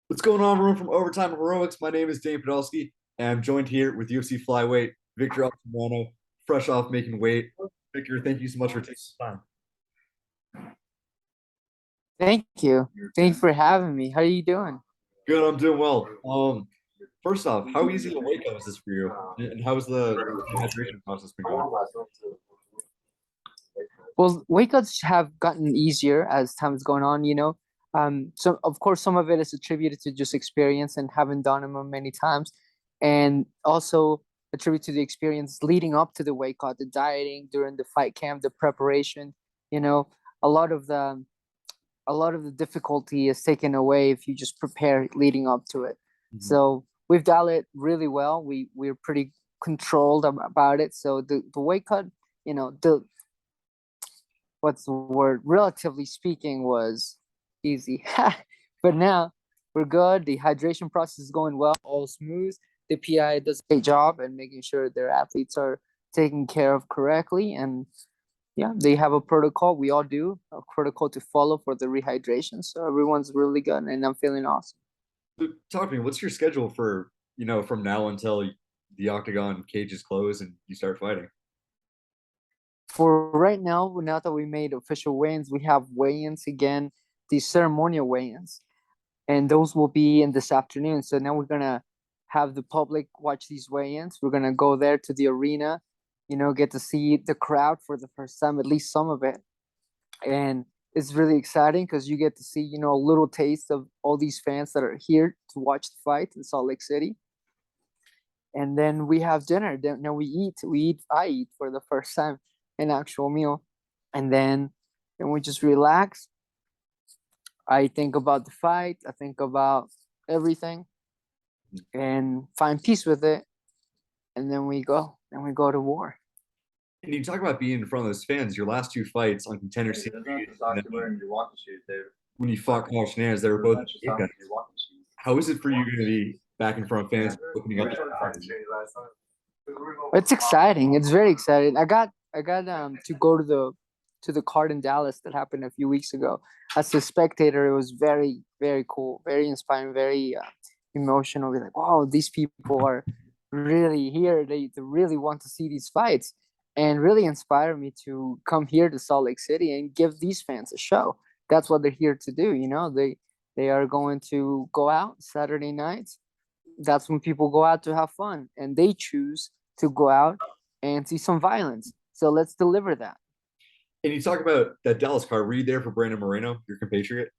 What's going on, everyone from Overtime Heroics? My name is Dane Podolsky, and I'm joined here with UFC Flyweight, Victor Altamirano, fresh off making weight. Victor, thank you so much for taking the time. Thank you. Thanks for having me. How are you doing? Good, I'm doing well. First off, how easy a weight cut was this for you? And how has the hydration process been going? Well, weight cuts have gotten easier as time's going on, you know. So of course some of it is attributed to just experience and having done them many times, and also attributed to the experience leading up to the weight cut, the dieting during the fight camp, the preparation. You know, a lot of the a lot of the difficulty is taken away if you just prepare leading up to it. Mhm. So we've done it really well. We're pretty controlled about it. So the weight cut, the what's the word? Relatively speaking, was easy. But now we're good. The hydration process is going well, all smooth. The PI does a great job and making sure their athletes are taken care of correctly. And yeah, they have a protocol. We all do a protocol to follow for the rehydration. So everyone's really good, and I'm feeling awesome. So talk to me, what's your schedule for, from now until the octagon cages close and you start fighting? For right now that we made official weigh-ins, we have weigh-ins again, the ceremonial weigh-ins, and those will be in this afternoon. So now we're gonna have the public watch these weigh-ins. We're gonna go there to the arena, get to see the crowd for the first time, at least some of it. And it's really exciting because you get to see, a little taste of all these fans that are here to watch the fight in Salt Lake City. And then we have dinner. Then I eat for the first time an actual meal. And then we just relax. I think about the fight. I think about everything and find peace with it. And then we go. Then we go to war. And you talk about being in front of those fans, your last two fights on Contender Series, and then when you fought Carl Schneider, they were both big guys. How is it for you going to be back in front of fans, opening up? It's exciting. It's very exciting. I got to go to the card in Dallas that happened a few weeks ago. As a spectator, it was very, very cool, very inspiring, very emotional. We're like, wow, these people are really here. They really want to see these fights, and really inspire me to come here to Salt Lake City and give these fans a show. That's what they're here to do. They are going to go out Saturday nights. That's when people go out to have fun, and they choose to go out and see some violence. So let's deliver that. And you talk about that Dallas card. Were you there for Brandon Moreno, your compatriot?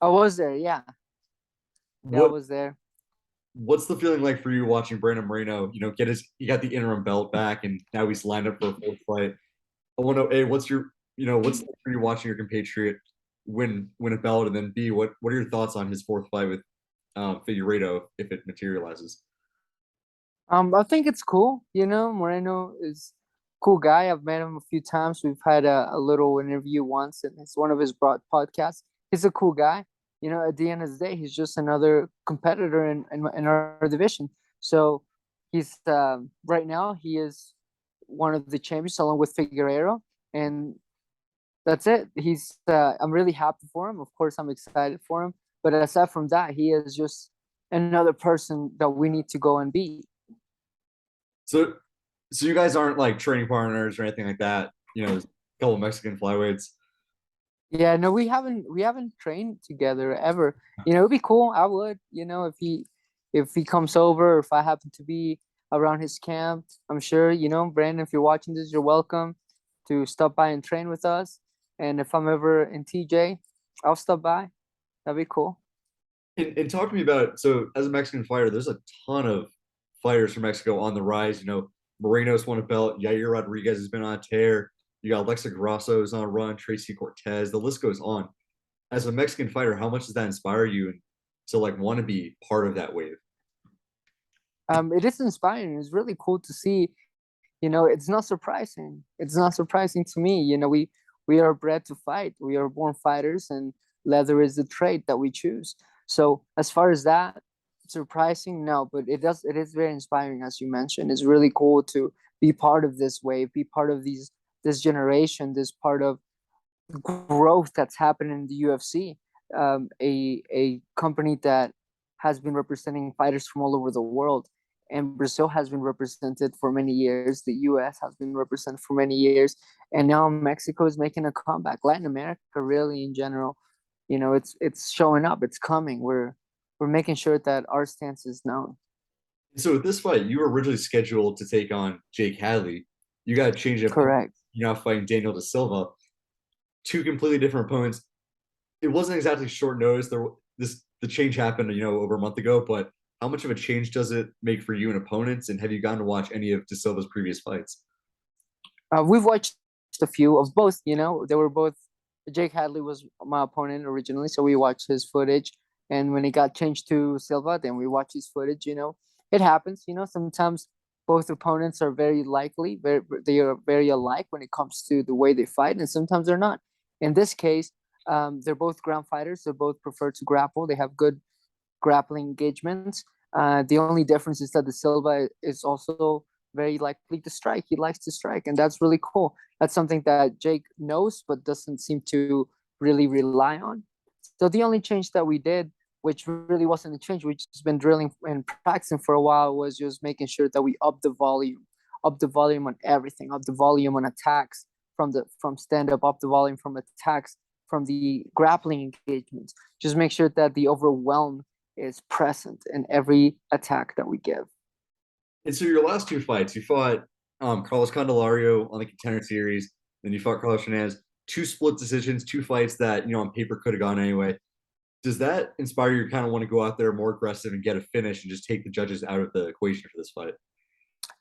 I was there, yeah. Yeah, I What was there. what's the feeling like for you watching Brandon Moreno, he got the interim belt back and now he's lined up for a full fight. I want to know, A, what's it like for you watching your compatriot win a belt, and then B, what are your thoughts on his fourth fight with Figueiredo if it materializes? I think it's cool. Moreno is a cool guy. I've met him a few times. We've had a little interview once, and it's one of his broad podcasts. He's a cool guy. At the end of the day, he's just another competitor in our division. So he's right now he is one of the champions along with Figueroa, and that's it. I'm really happy for him. Of course, I'm excited for him. But aside from that, he is just another person that we need to go and beat. So so you guys aren't like training partners or anything like that, a couple of Mexican flyweights. Yeah, no, we haven't trained together ever. It'd be cool. I would, if he comes over, or if I happen to be around his camp, I'm sure, Brandon, if you're watching this, you're welcome to stop by and train with us. And if I'm ever in TJ, I'll stop by. That'd be cool. And talk to me about, so as a Mexican fighter, there's a ton of fighters from Mexico on the rise. Moreno's won a belt. Yair Rodriguez has been on a tear. You got Alexa Grasso's on a run. Tracy Cortez. The list goes on. As a Mexican fighter, how much does that inspire you and to like want to be part of that wave? It is inspiring. It's really cool to see. It's not surprising. It's not surprising to me. We are bred to fight. We are born fighters, and leather is the trait that we choose. So as far as that, surprising, no, but it is very inspiring, as you mentioned. It's really cool to be part of this wave, be part of this generation, this part of growth that's happening in the UFC. a company that has been representing fighters from all over the world. And Brazil has been represented for many years. The U.S. has been represented for many years, and now Mexico is making a comeback. Latin America, really in general, it's showing up. It's coming. We're making sure that our stance is known. So with this fight, you were originally scheduled to take on Jake Hadley. You got to change up. Correct. You're now fighting Daniel Da Silva. Two completely different opponents. It wasn't exactly short notice. The change happened, over a month ago. But how much of a change does it make for you and opponents? And have you gotten to watch any of Da Silva's previous fights? We've watched a few of both. They were both. Jake Hadley was my opponent originally, so we watched his footage. And when it got changed to Silva, then we watched his footage. It happens. Sometimes both opponents are very likely, they are very alike when it comes to the way they fight, and sometimes they're not. In this case, they're both ground fighters. They both prefer to grapple. They have good grappling engagements. The only difference is that the Silva is also very likely to strike. He likes to strike, and that's really cool. That's something that Jake knows, but doesn't seem to really rely on. So the only change that we did, which really wasn't a change, we've just been drilling and practicing for a while, was just making sure that we up the volume on everything, up the volume on attacks from stand up the volume from attacks from the grappling engagements. Just make sure that the overwhelm is present in every attack that we give. And so your last two fights, you fought Carlos Candelario on the Contender Series, then you fought Carlos Hernandez. Two split decisions, two fights that on paper could have gone anyway. Does that inspire you to kind of want to go out there more aggressive and get a finish and just take the judges out of the equation for this fight?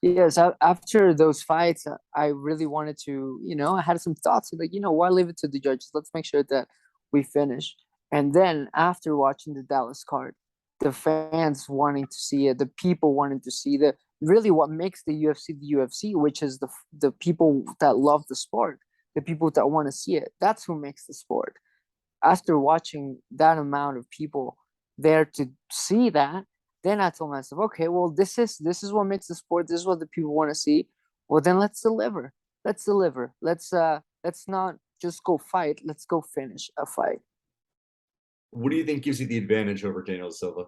Yes, after those fights, I really wanted to, I had some thoughts like, why leave it to the judges? Let's make sure that we finish. And then after watching the Dallas card, the fans wanting to see it, the people wanting to see the really what makes the UFC, which is the people that love the sport, the people that want to see it. That's who makes the sport. After watching that amount of people there to see that, then I told myself, okay, well, this is what makes the sport. This is what the people want to see. Well, then let's deliver. Let's deliver. Let's not just go fight. Let's go finish a fight. What do you think gives you the advantage over Daniel Silva?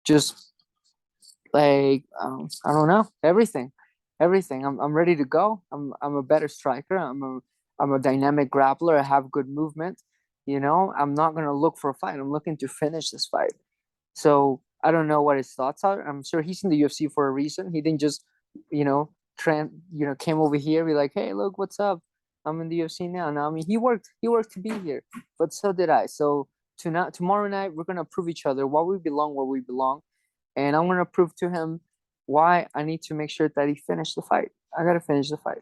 Just like I don't know, everything. I'm ready to go. I'm a better striker. I'm a dynamic grappler. I have good movement. I'm not gonna look for a fight. I'm looking to finish this fight. So I don't know what his thoughts are. I'm sure he's in the UFC for a reason. He didn't just, came over here, be like, hey, look, what's up? I'm in the UFC now. Now, I mean, he worked to be here, but so did I. So tomorrow night, we're gonna prove each other where we belong, and I'm gonna prove to him why I need to make sure that he finished the fight. I gotta finish the fight.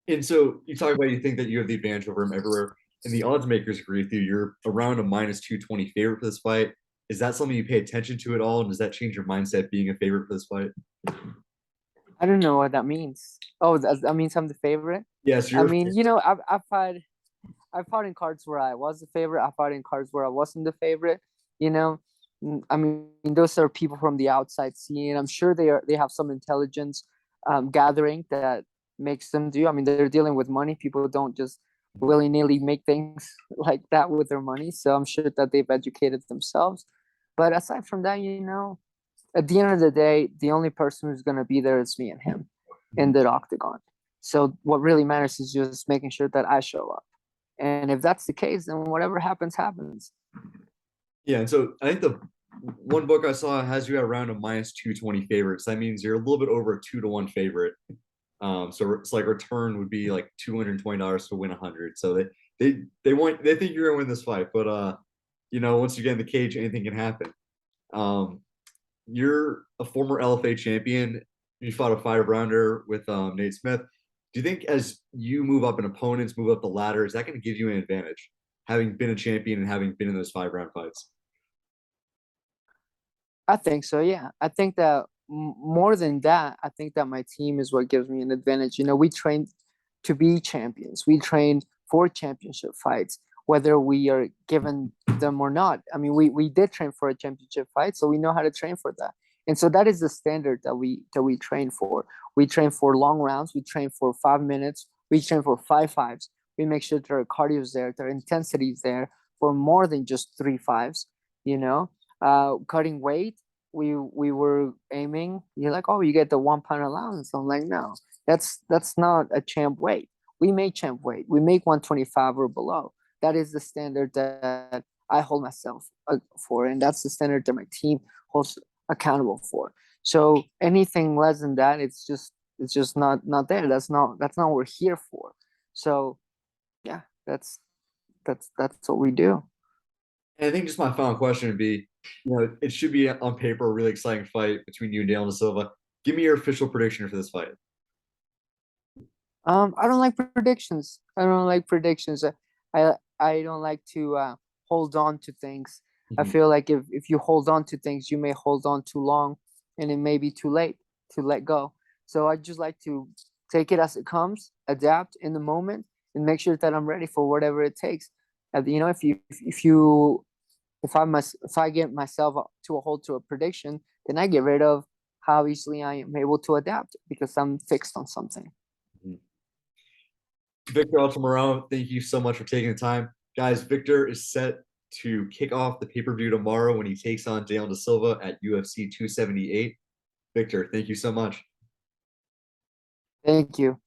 And so you talk about you think that you have the advantage over him everywhere, and the odds makers agree with you. You're around a minus 220 favorite for this fight. Is that something you pay attention to at all? And does that change your mindset being a favorite for this fight? I don't know what that means. Oh, that means I'm the favorite. Yes, I you're. mean, I've fought in cards where I was the favorite. I fought in cards where I wasn't the favorite. You know, I mean, those are people from the outside scene. I'm sure they have some intelligence gathering that makes them do. I mean, they're dealing with money. People don't just willy nilly make things like that with their money. So I'm sure that they've educated themselves. But aside from that, at the end of the day, the only person who's gonna be there is me and him in the octagon. So what really matters is just making sure that I show up. And if that's the case, then whatever happens, happens. Yeah, and so I think the one book I saw has you at around a minus 220 favorites. That means you're a little bit over a 2-1 favorite. So it's like return would be like $220 to win 100. So they think you're gonna win this fight, but once you get in the cage, anything can happen. You're a former LFA champion. You fought a 5 rounder with Nate Smith. Do you think as you move up in opponents, move up the ladder, is that going to give you an advantage, having been a champion and having been in those 5 round fights? I think so. Yeah, I think that more than that, I think that my team is what gives me an advantage. We train to be champions. We train for championship fights, whether we are given them or not. I mean, we did train for a championship fight, so we know how to train for that. And so that is the standard that we train for. We train for long rounds. We train for 5 minutes. We train for 5 fives. We make sure that our cardio is there, their intensity is there for more than just 3 5s. You know, cutting weight, we were aiming. You're like, oh, you get the 1 pound allowance. I'm like, no, that's not a champ weight. We make champ weight. We make 125 or below. That is the standard that I hold myself for, and that's the standard that my team holds accountable for. So anything less than that, it's just not there. That's not what we're here for. So yeah, that's what we do. And I think just my final question would be, it should be on paper a really exciting fight between you and Daniel Da Silva. Give me your official prediction for this fight. I don't like predictions. I don't like predictions. I don't like to hold on to things. I Mhm. feel like if you hold on to things, you may hold on too long, and it may be too late to let go. So I just like to take it as it comes, adapt in the moment, and make sure that I'm ready for whatever it takes. If I get myself to a hold to a prediction, then I get rid of how easily I am able to adapt because I'm fixed on something. Victor Altamirano, thank you so much for taking the time. Guys, Victor is set to kick off the pay-per-view tomorrow when he takes on Daniel Da Silva at UFC 278. Victor, thank you so much. Thank you.